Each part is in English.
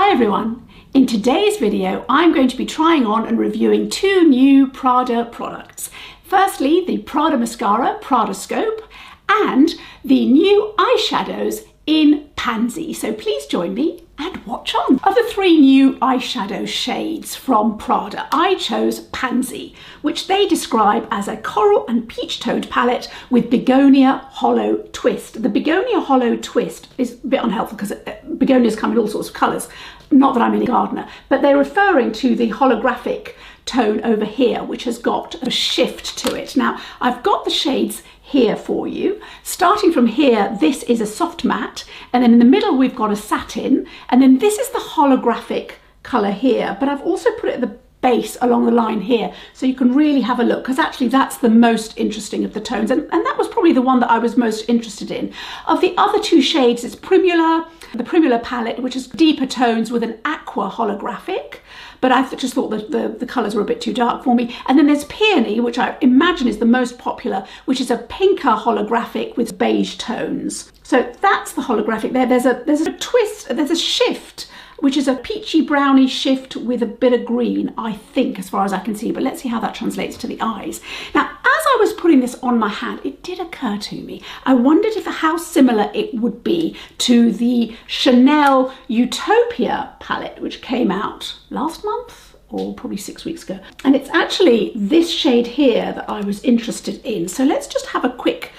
Hi everyone! In today's video I'm going to be trying on and reviewing two new Prada products. Firstly, the Prada Mascara, Pradascope, and the new eyeshadows in Pansy. So please join me and watch on. Of the three new eyeshadow shades from Prada, I chose Pansy, which they describe as a coral and peach toned palette with begonia holo twist. The begonia holo twist is a bit unhelpful because begonias come in all sorts of colours. Not that I'm any gardener, but they're referring to the holographic tone over here, which has got a shift to it. Now, I've got the shades here for you. Starting from here, this is a soft matte, and then in the middle we've got a satin, and then this is the holographic colour here, but I've also put it at the base along the line here so you can really have a look, because actually that's the most interesting of the tones, and that was probably the one that I was most interested in. Of the other two shades, it's Primula, the Primula palette, which is deeper tones with an aqua holographic, but I just thought that the colours were a bit too dark for me. And then there's Peony, which I imagine is the most popular, which is a pinker holographic with beige tones. So that's the holographic there. There's a twist, there's a shift, which is a peachy browny shift with a bit of green, I think, as far as I can see, but let's see how that translates to the eyes. Now, as I was putting this on my hand, it did occur to me, I wondered how similar it would be to the Chanel Utopia palette, which came out last month, or probably 6 weeks ago. And it's actually this shade here that I was interested in. So let's just have a quick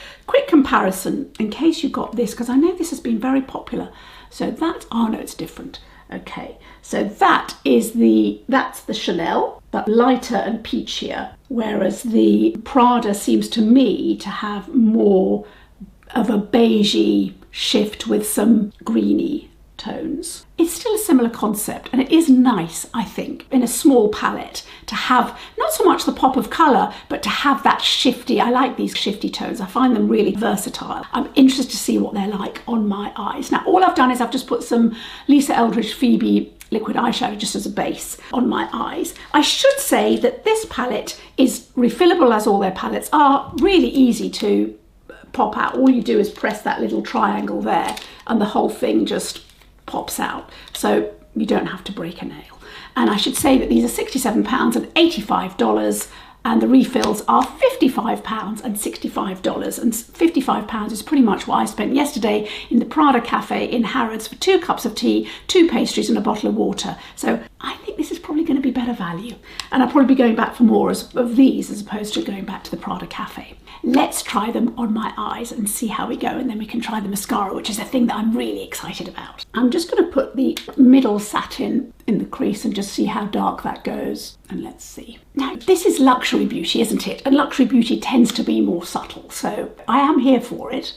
comparison in case you got this, because I know this has been very popular. So that's, oh no, it's different. Okay, so that's the Chanel, but lighter and peachier, whereas the Prada seems to me to have more of a beigey shift with some greeny tones. It's still a similar concept, and it is nice, I think, in a small palette to have not so much the pop of colour, but to have that shifty. I like these shifty tones. I find them really versatile. I'm interested to see what they're like on my eyes. Now, all I've done is I've just put some Lisa Eldridge Phoebe liquid eyeshadow just as a base on my eyes. I should say that this palette is refillable, as all their palettes are, really easy to pop out. All you do is press that little triangle there and the whole thing just pops out, so you don't have to break a nail. And I should say that these are £67 and $85, and the refills are £55 and $65, and £55 is pretty much what I spent yesterday in the Prada cafe in Harrods for 2 cups of tea, 2 pastries and a bottle of water. So I think this is probably going to be better value, and I'll probably be going back for more of these as opposed to going back to the Prada cafe. Let's try them on my eyes and see how we go, and then we can try the mascara, which is a thing that I'm really excited about. I'm just going to put the middle satin in the crease and just see how dark that goes, and let's see. Now, this is luxury beauty, isn't it? And luxury beauty tends to be more subtle, so I am here for it.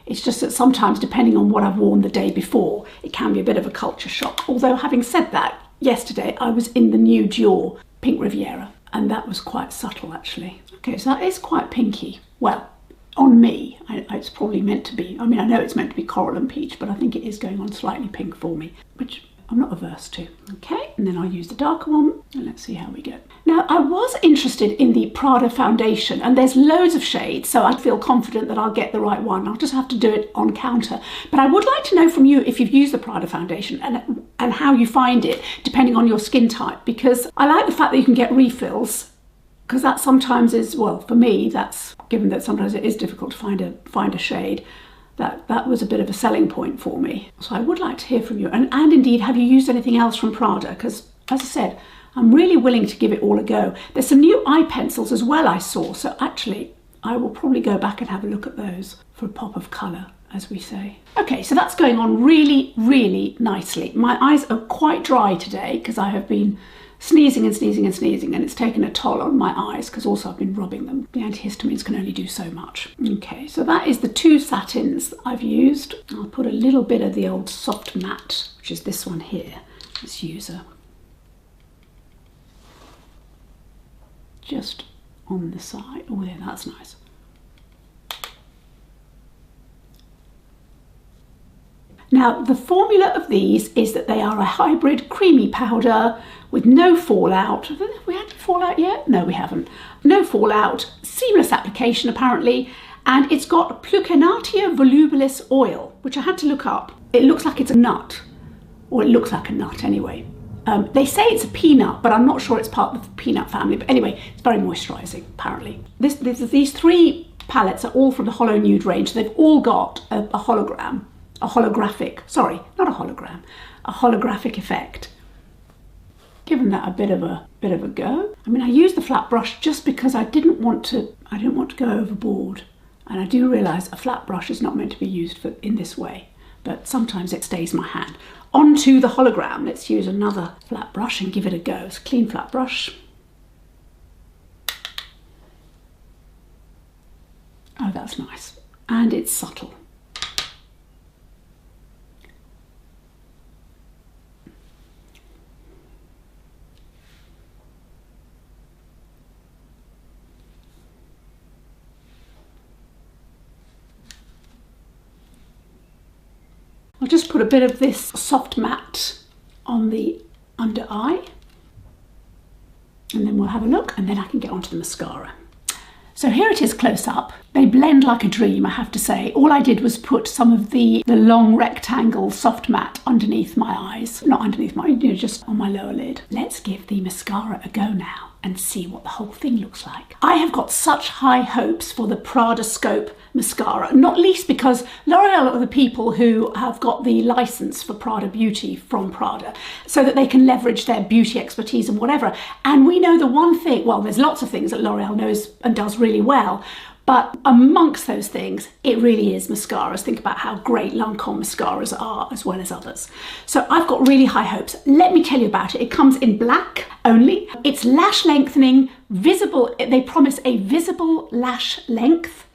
It's just that sometimes, depending on what I've worn the day before, it can be a bit of a culture shock. Although, having said that, yesterday I was in the new Dior Pink Riviera, and that was quite subtle actually. Okay, so that is quite pinky. Well, on me, it's probably meant to be, I mean, I know it's meant to be coral and peach, but I think it is going on slightly pink for me, which I'm not averse to. Okay, and then I'll use the darker one, and let's see how we go. Now, I was interested in the Prada foundation, and there's loads of shades, so I feel confident that I'll get the right one. I'll just have to do it on counter. But I would like to know from you if you've used the Prada foundation and how you find it, depending on your skin type, because I like the fact that you can get refills, because that sometimes is, well, for me, that's, given that sometimes it is difficult to find a shade, that was a bit of a selling point for me. So I would like to hear from you. And indeed, have you used anything else from Prada? Because, as I said, I'm really willing to give it all a go. There's some new eye pencils as well I saw, so actually I will probably go back and have a look at those for a pop of colour, as we say. Okay, so that's going on really, really nicely. My eyes are quite dry today because I have been sneezing and sneezing and sneezing, and it's taken a toll on my eyes because also I've been rubbing them. The antihistamines can only do so much. Okay, so that is the 2 satins that I've used. I'll put a little bit of the old soft matte, which is this one here. Let's use a just on the side. Oh yeah, that's nice. Now, the formula of these is that they are a hybrid creamy powder with no fallout. Have we had fallout yet? No, we haven't. No fallout, seamless application apparently, and it's got Plucanatia volubilis oil, which I had to look up. It looks like it's a nut, or it looks like a nut anyway. They say it's a peanut, but I'm not sure it's part of the peanut family. But anyway, it's very moisturising, apparently. These three palettes are all from the Holo Nude range. They've all got a holographic effect. Given that a bit of a go. I mean, I used the flat brush just because I didn't want to go overboard. And I do realise a flat brush is not meant to be used in this way, but sometimes it stays in my hand. Onto the hologram, let's use another flat brush and give it a go. It's a clean flat brush. Oh, that's nice. And it's subtle. I'll just put a bit of this soft matte on the under eye, and then we'll have a look, and then I can get onto the mascara. So here it is close up. They blend like a dream, I have to say. All I did was put some of the long rectangle soft matte underneath my eyes. Not underneath my, just on my lower lid. Let's give the mascara a go now and see what the whole thing looks like. I have got such high hopes for the Pradascope Mascara, not least because L'Oreal are the people who have got the license for Prada Beauty from Prada, so that they can leverage their beauty expertise and whatever. And we know the one thing, well, there's lots of things that L'Oreal knows and does really well, but amongst those things, it really is mascaras. Think about how great Lancôme mascaras are, as well as others. So I've got really high hopes. Let me tell you about it. It comes in black only. It's lash lengthening, visible. They promise a visible lash length,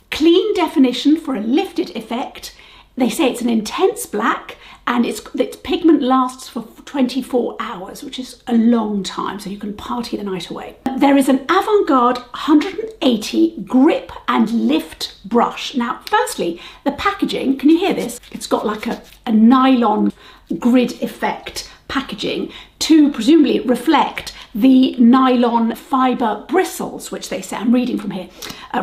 clean definition for a lifted effect. They say it's an intense black, and its pigment lasts for 24 hours, which is a long time, so you can party the night away. There is an avant-garde 180 grip and lift brush. Now, firstly, the packaging, can you hear this? It's got like a nylon grid effect packaging to presumably reflect the nylon fibre bristles, which they say, I'm reading from here,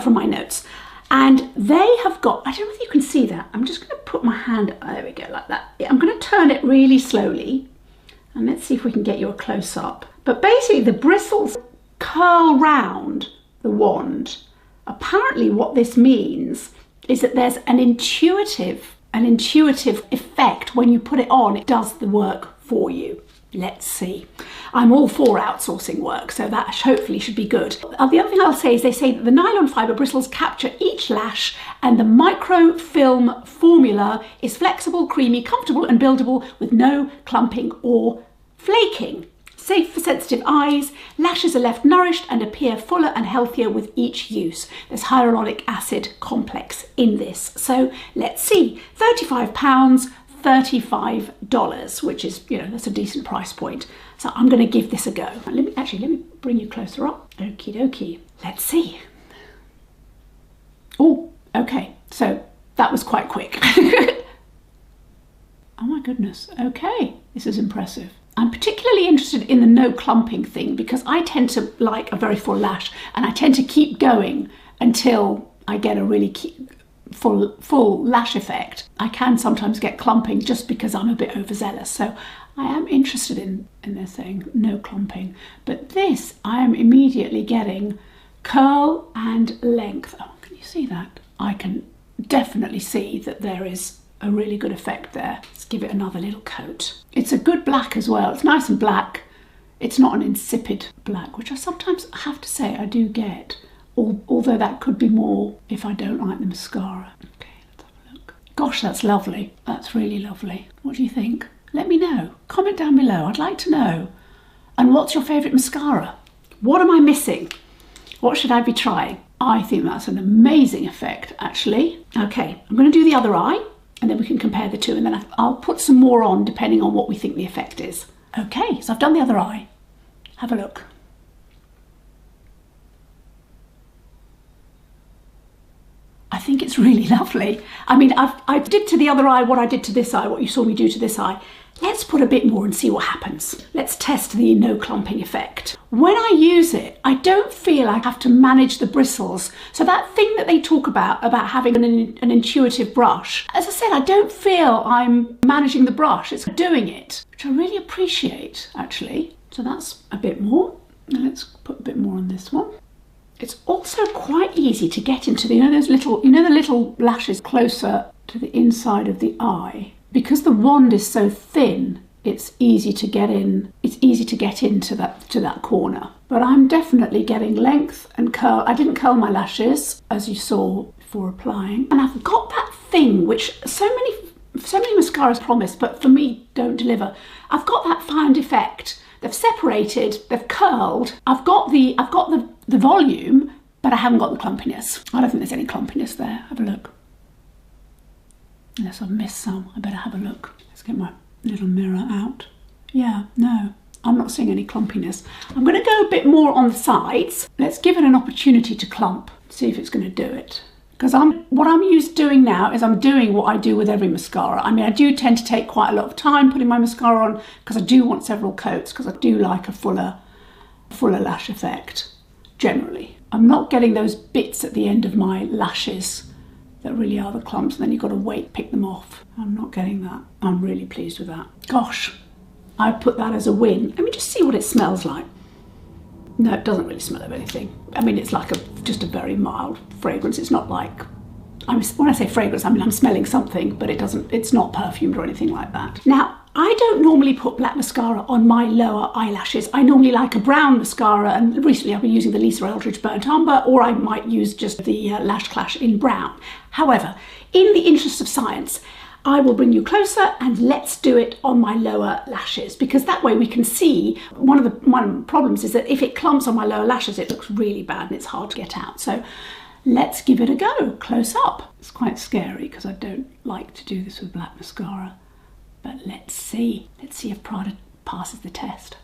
from my notes. And they have got, I don't know if you can see that. I'm just going to put my hand, there we go, like that. I'm going to turn it really slowly. And let's see if we can get you a close up. But basically the bristles curl round the wand. Apparently what this means is that there's an intuitive effect when you put it on. It does the work for you. Let's see. I'm all for outsourcing work, so that hopefully should be good. The other thing I'll say is they say that the nylon fibre bristles capture each lash, and the microfilm formula is flexible, creamy, comfortable and buildable with no clumping or flaking. Safe for sensitive eyes, lashes are left nourished and appear fuller and healthier with each use. There's hyaluronic acid complex in this. So let's see, £35, $35, which is, that's a decent price point. So I'm going to give this a go. Let me bring you closer up. Okie dokie. Let's see. Oh, okay. So that was quite quick. Oh my goodness. Okay. This is impressive. I'm particularly interested in the no clumping thing because I tend to like a very full lash, and I tend to keep going until I get a really full lash effect. I can sometimes get clumping just because I'm a bit overzealous. So I am interested in their saying no clumping. But this, I am immediately getting curl and length. Oh, can you see that? I can definitely see that there is a really good effect there. Let's give it another little coat. It's a good black as well. It's nice and black. It's not an insipid black, which I sometimes have to say I do get. Although that could be more if I don't like the mascara. Okay, let's have a look. Gosh, that's lovely. That's really lovely. What do you think? Let me know. Comment down below. I'd like to know. And what's your favourite mascara? What am I missing? What should I be trying? I think that's an amazing effect, actually. Okay, I'm going to do the other eye, and then we can compare the two, and then I'll put some more on depending on what we think the effect is. Okay, so I've done the other eye. Have a look. I think it's really lovely. I mean, I did to the other eye what I did to this eye, what you saw me do to this eye. let's put a bit more and see what happens. Let's test the no clumping effect. When I use it, I don't feel I have to manage the bristles. So that thing that they talk about having an intuitive brush, as I said, I don't feel I'm managing the brush, it's doing it, which I really appreciate actually. So that's a bit more. Let's put a bit more on this one. It's also quite easy to get into the, those little, the little lashes closer to the inside of the eye. Because the wand is so thin, it's easy to get in. It's easy to get into that corner. But I'm definitely getting length and curl. I didn't curl my lashes, as you saw before applying. And I've got that thing which so many mascaras promise, but for me don't deliver. I've got that found effect. They've separated, they've curled. I've got the volume, but I haven't got the clumpiness. I don't think there's any clumpiness there. Have a look. Unless I've missed some, I better have a look. Let's get my little mirror out. Yeah, no, I'm not seeing any clumpiness. I'm going to go a bit more on the sides. Let's give it an opportunity to clump, see if it's going to do it. Because what I'm used to doing now is I'm doing what I do with every mascara. I mean, I do tend to take quite a lot of time putting my mascara on because I do want several coats, because I do like a fuller lash effect, generally. I'm not getting those bits at the end of my lashes that really are the clumps, and then you've got to wait, pick them off. I'm not getting that. I'm really pleased with that. Gosh, I put that as a win. Let me just see what it smells like. No, it doesn't really smell of anything. I mean, it's like just a very mild fragrance. It's not like, when I say fragrance, I mean I'm smelling something, but it's not perfumed or anything like that. Now, I don't normally put black mascara on my lower eyelashes. I normally like a brown mascara, and recently I've been using the Lisa Eldridge Burnt Umber, or I might use just the Lash Clash in brown. However, in the interest of science, I will bring you closer and let's do it on my lower lashes, because that way we can see. One of the problems is that if it clumps on my lower lashes, it looks really bad and it's hard to get out. So let's give it a go, close up. It's quite scary because I don't like to do this with black mascara, but let's see. Let's see if Prada passes the test.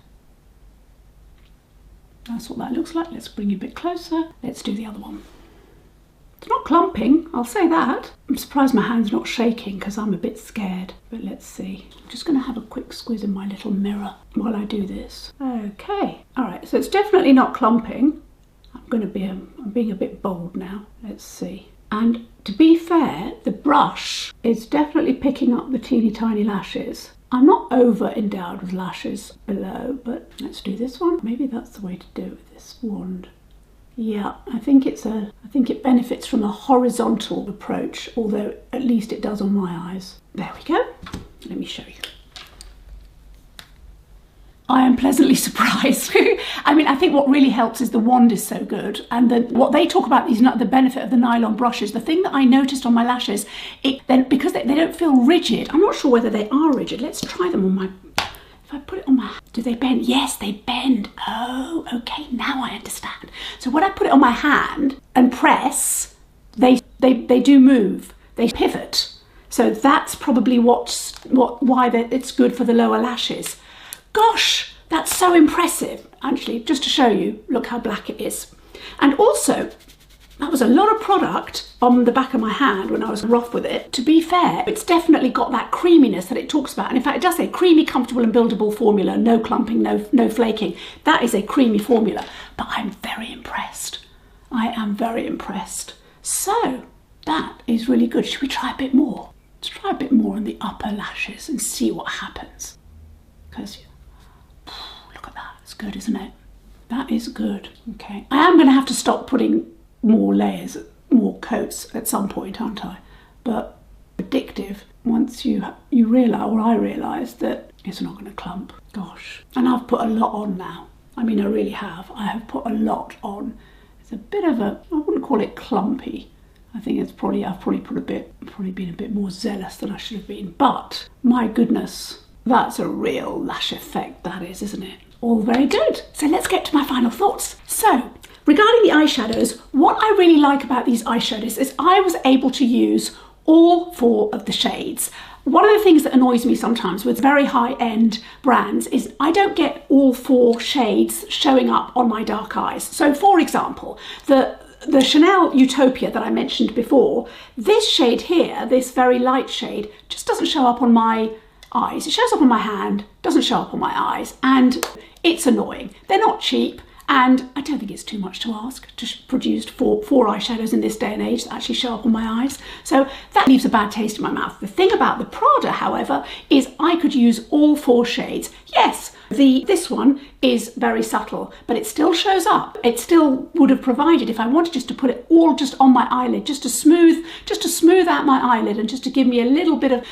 That's what that looks like. Let's bring you a bit closer. Let's do the other one. It's not clumping, I'll say that. I'm surprised my hand's not shaking because I'm a bit scared, but let's see. I'm just going to have a quick squiz in my little mirror while I do this. Okay, all right, so it's definitely not clumping. I'm being a bit bold now. Let's see. And to be fair, the brush is definitely picking up the teeny tiny lashes. I'm not over endowed with lashes below, but let's do this one. Maybe that's the way to do it with this wand. Yeah, I think it benefits from a horizontal approach, although at least it does on my eyes. There we go. Let me show you. I am pleasantly surprised. I mean, I think what really helps is the wand is so good, and what they talk about is not the benefit of the nylon brushes. The thing that I noticed on my lashes, because they don't feel rigid. I'm not sure whether they are rigid. Let's try them on my. If I put it on my, do they bend? Yes, they bend. Oh, okay, now I understand. So when I put it on my hand and press, they do move. They pivot. So that's probably why it's good for the lower lashes. Gosh, that's so impressive. Actually, just to show you, look how black it is. And also, that was a lot of product on the back of my hand when I was rough with it. To be fair, it's definitely got that creaminess that it talks about. And in fact, it does say creamy, comfortable and buildable formula, no clumping, no flaking. That is a creamy formula, but I'm very impressed. I am very impressed. So that is really good. Should we try a bit more? Let's try a bit more on the upper lashes and see what happens. Because look at that, it's good, isn't it? That is good. Okay, I am going to have to stop putting more layers, more coats at some point, aren't I? But addictive once you realise, or I realised, that it's not going to clump. Gosh, and I've put a lot on now. I mean, I really have. I have put a lot on. It's a bit of a, I wouldn't call it clumpy. I think I've probably been a bit more zealous than I should have been. But my goodness, that's a real lash effect, that is, isn't it? All very good. So let's get to my final thoughts. So, regarding the eyeshadows, what I really like about these eyeshadows is I was able to use all 4 of the shades. One of the things that annoys me sometimes with very high-end brands is I don't get all 4 shades showing up on my dark eyes. So for example, the Chanel Utopia that I mentioned before, this shade here, this very light shade, just doesn't show up on my eyes. It shows up on my hand, doesn't show up on my eyes, and it's annoying. They're not cheap, and I don't think it's too much to ask to produce four eyeshadows in this day and age that actually show up on my eyes. So that leaves a bad taste in my mouth. The thing about the Prada, however, is I could use all 4 shades. Yes, this one is very subtle, but it still shows up. It still would have provided, if I wanted just to put it all just on my eyelid, just to smooth out my eyelid and just to give me a little bit of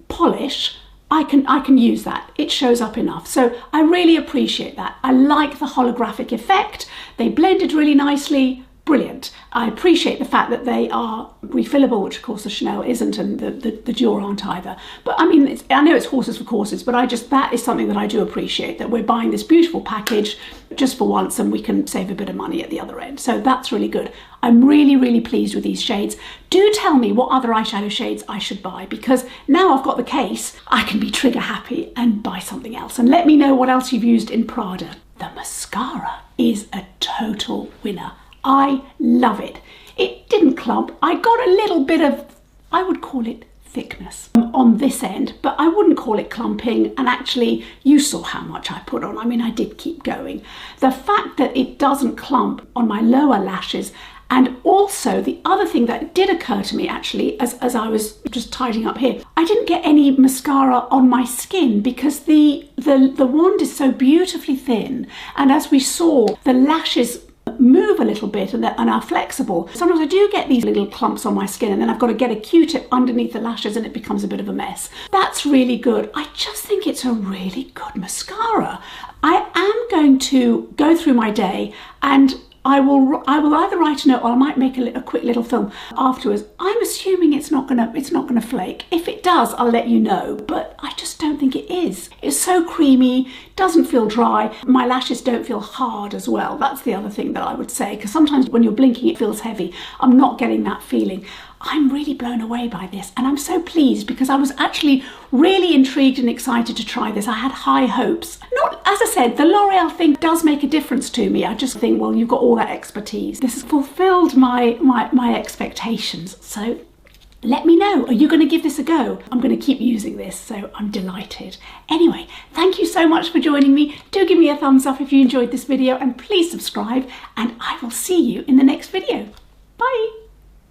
polish, I can use that. It shows up enough. So I really appreciate that. I like the holographic effect. They blended really nicely. Brilliant. I appreciate the fact that they are refillable, which of course the Chanel isn't, and the Dior aren't either. But I mean, I know it's horses for courses, but that is something that I do appreciate, that we're buying this beautiful package just for once and we can save a bit of money at the other end. So that's really good. I'm really, really pleased with these shades. Do tell me what other eyeshadow shades I should buy, because now I've got the case, I can be trigger happy and buy something else. And let me know what else you've used in Prada. The mascara is a total winner. I love it. It didn't clump. I got a little bit of, I would call it thickness on this end, but I wouldn't call it clumping. And actually, you saw how much I put on. I mean, I did keep going. The fact that it doesn't clump on my lower lashes, and also the other thing that did occur to me actually as I was just tidying up here, I didn't get any mascara on my skin because the wand is so beautifully thin, and as we saw, the lashes move a little bit and are flexible. Sometimes I do get these little clumps on my skin, and then I've got to get a Q-tip underneath the lashes and it becomes a bit of a mess. That's really good. I just think it's a really good mascara. I am going to go through my day and I will either write a note or I might make a quick little film afterwards. I'm assuming it's not gonna flake. If it does, I'll let you know, but I just don't think it is. It's so creamy, doesn't feel dry. My lashes don't feel hard as well. That's the other thing that I would say, because sometimes when you're blinking it feels heavy. I'm not getting that feeling. I'm really blown away by this, and I'm so pleased because I was actually really intrigued and excited to try this. I had high hopes. Not, as I said, the L'Oreal thing does make a difference to me. I just think, well, you've got all that expertise. This has fulfilled my expectations. So let me know, are you going to give this a go? I'm going to keep using this, so I'm delighted. Anyway, thank you so much for joining me. Do give me a thumbs up if you enjoyed this video, and please subscribe, and I will see you in the next video. Bye.